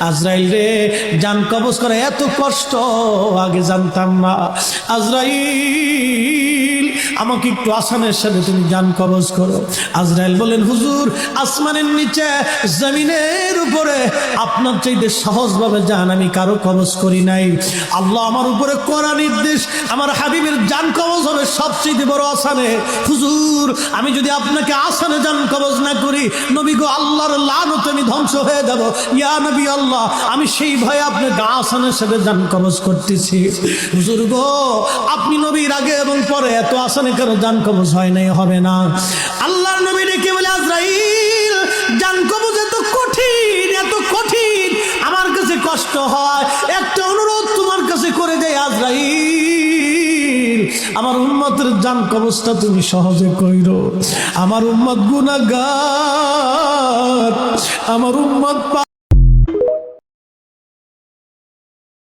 আজরাইল রে, জান কবজ করা এত কষ্ট আগে জানতাম না। আজরাইল, আমাকে একটু আসানের সাথে তুমি জান কবজ করো। আজরাইল বলেন, হুজুর, আসমানের নিচে জমিনের উপরে আপনার চাইতে সহজভাবে জান আমি কারো কবজ করি নাই। আল্লাহ আমার উপরে করা নির্দেশ, আমার হাবিবের জান কবজ হবে সবচেয়ে বড় আসানে। হুজুর, আমি যদি আপনাকে আসানে জান কবজ না করি, নবী গো, আল্লাহর লানতে আমি ধ্বংস হয়ে যাব। ইয়া নবী আল্লাহ, আমি সেই ভয়ে আপনাকে আসানের সাথে জান কবজ করতেছি। হুজুর গো, আপনি নবীর আগে এবং পরে এত আসানে কেন জান কবজ হয় নাই, হবে না। আল্লাহর নবী ডেকে বলে, আজরাইল, জান কবজ এত কঠিন, এত কঠিন, আমার কাছে কষ্ট হয়। একটা অনুরোধ তোমার কাছে করে দেয় আজরাইল, আমার উম্মতের জান কবজটা তুমি সহজে কইরো। আমার উম্মত গুনাহগার, আমার উম্মত